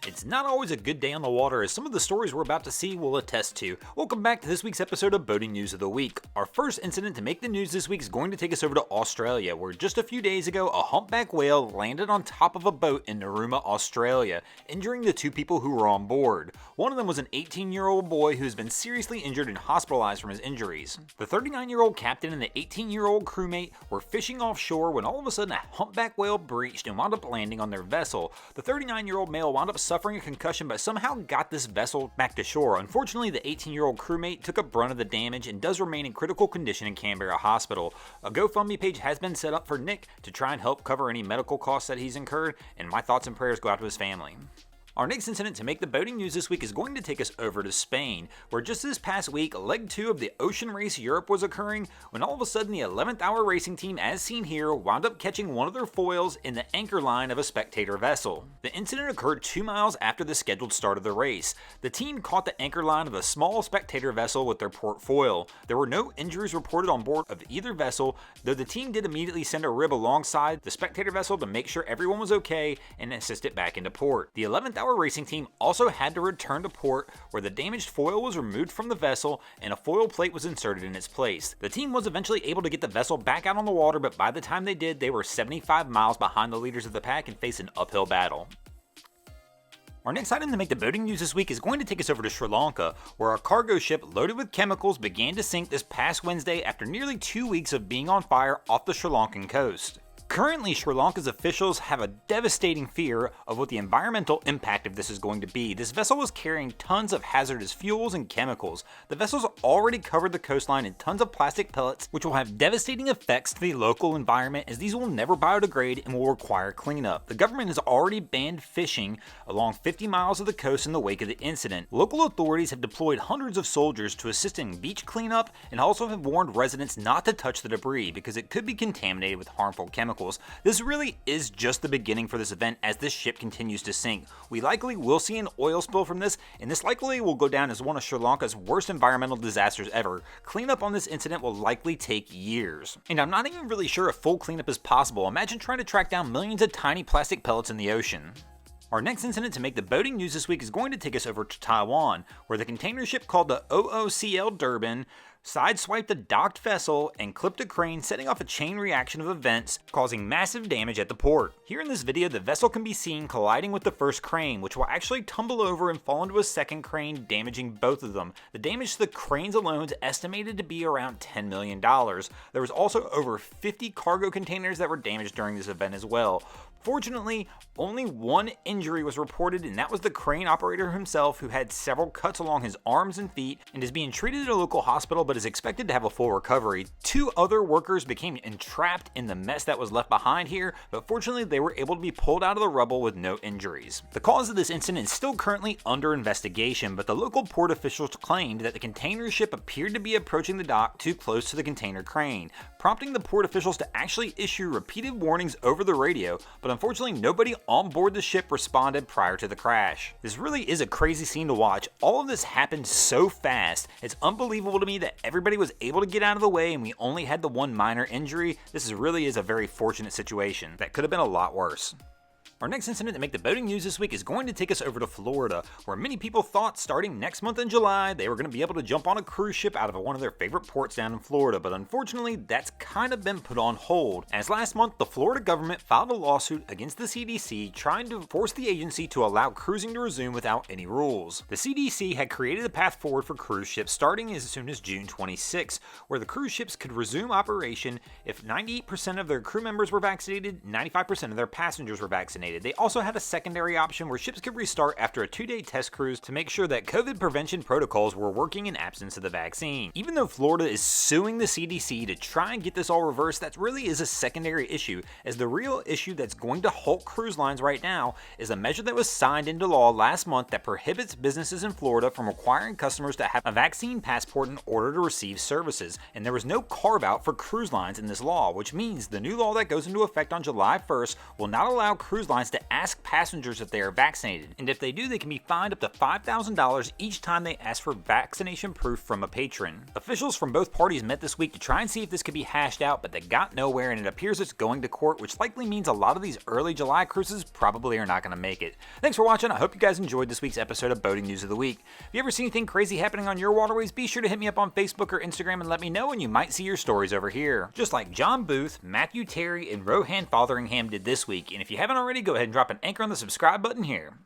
It's not always a good day on the water, as some of the stories we're about to see will attest to. Welcome back to this week's episode of Boating News of the Week. Our first incident to make the news this week is going to take us over to Australia, where just a few days ago, a humpback whale landed on top of a boat in Narooma, Australia, injuring the two people who were on board. One of them was an 18-year-old boy who's been seriously injured and hospitalized from his injuries. The 39-year-old captain and the 18-year-old crewmate were fishing offshore when all of a sudden a humpback whale breached and wound up landing on their vessel. The 39-year-old male wound up suffering a concussion but somehow got this vessel back to shore. Unfortunately, the 18-year-old crewmate took a brunt of the damage and does remain in critical condition in Canberra Hospital. A GoFundMe page has been set up for Nick to try and help cover any medical costs that he's incurred, and my thoughts and prayers go out to his family. Our next incident to make the boating news this week is going to take us over to Spain, where just this past week, leg 2 of the Ocean Race Europe was occurring, when all of a sudden the 11th hour racing team, as seen here, wound up catching one of their foils in the anchor line of a spectator vessel. The incident occurred 2 miles after the scheduled start of the race. The team caught the anchor line of a small spectator vessel with their port foil. There were no injuries reported on board of either vessel, though the team did immediately send a rib alongside the spectator vessel to make sure everyone was okay and assist it back into port. The 11th hour racing team also had to return to port, where the damaged foil was removed from the vessel and a foil plate was inserted in its place. The team was eventually able to get the vessel back out on the water, but by the time they did, they were 75 miles behind the leaders of the pack and faced an uphill battle. Our next item to make the boating news this week is going to take us over to Sri Lanka, where a cargo ship loaded with chemicals began to sink this past Wednesday after nearly 2 weeks of being on fire off the Sri Lankan coast. Currently, Sri Lanka's officials have a devastating fear of what the environmental impact of this is going to be. This vessel was carrying tons of hazardous fuels and chemicals. The vessel's already covered the coastline in tons of plastic pellets, which will have devastating effects to the local environment, as these will never biodegrade and will require cleanup. The government has already banned fishing along 50 miles of the coast in the wake of the incident. Local authorities have deployed hundreds of soldiers to assist in beach cleanup and also have warned residents not to touch the debris because it could be contaminated with harmful chemicals. This really is just the beginning for this event as this ship continues to sink. We likely will see an oil spill from this, and this likely will go down as one of Sri Lanka's worst environmental disasters ever. Cleanup on this incident will likely take years. And I'm not even really sure if full cleanup is possible. Imagine trying to track down millions of tiny plastic pellets in the ocean. Our next incident to make the boating news this week is going to take us over to Taiwan, where the container ship called the OOCL Durban sideswiped a docked vessel and clipped a crane, setting off a chain reaction of events, causing massive damage at the port. Here in this video, the vessel can be seen colliding with the first crane, which will actually tumble over and fall into a second crane, damaging both of them. The damage to the cranes alone is estimated to be around $10 million. There was also over 50 cargo containers that were damaged during this event as well. Fortunately, only one injury was reported, and that was the crane operator himself, who had several cuts along his arms and feet and is being treated at a local hospital but is expected to have a full recovery. 2 other workers became entrapped in the mess that was left behind here, but fortunately they were able to be pulled out of the rubble with no injuries. The cause of this incident is still currently under investigation, but the local port officials claimed that the container ship appeared to be approaching the dock too close to the container crane, prompting the port officials to actually issue repeated warnings over the radio, but unfortunately nobody on board the ship responded prior to the crash. This really is a crazy scene to watch. All of this happened so fast. It's unbelievable to me that everybody was able to get out of the way and we only had the one minor injury. This really is a very fortunate situation. That could have been a lot worse. Our next incident to make the boating news this week is going to take us over to Florida, where many people thought starting next month in July they were going to be able to jump on a cruise ship out of one of their favorite ports down in Florida, but unfortunately that's kind of been put on hold, as last month the Florida government filed a lawsuit against the CDC trying to force the agency to allow cruising to resume without any rules. The CDC had created a path forward for cruise ships starting as soon as June 26, where the cruise ships could resume operation if 98% of their crew members were vaccinated, 95% of their passengers were vaccinated. They also had a secondary option where ships could restart after a 2-day test cruise to make sure that COVID prevention protocols were working in absence of the vaccine. Even though Florida is suing the CDC to try and get this all reversed, that really is a secondary issue, as the real issue that's going to halt cruise lines right now is a measure that was signed into law last month that prohibits businesses in Florida from requiring customers to have a vaccine passport in order to receive services, and there was no carve-out for cruise lines in this law, which means the new law that goes into effect on July 1st will not allow cruise lines airlines to ask passengers if they are vaccinated, and if they do, they can be fined up to $5,000 each time they ask for vaccination proof from a patron. Officials from both parties met this week to try and see if this could be hashed out, but they got nowhere, and it appears it's going to court, which likely means a lot of these early July cruises probably are not going to make it. Thanks for watching. I hope you guys enjoyed this week's episode of Boating News of the Week. If you ever see anything crazy happening on your waterways, be sure to hit me up on Facebook or Instagram and let me know, and you might see your stories over here. Just like John Booth, Matthew Terry, and Rohan Fotheringham did this week. And if you haven't already, go ahead and drop an anchor on the subscribe button here.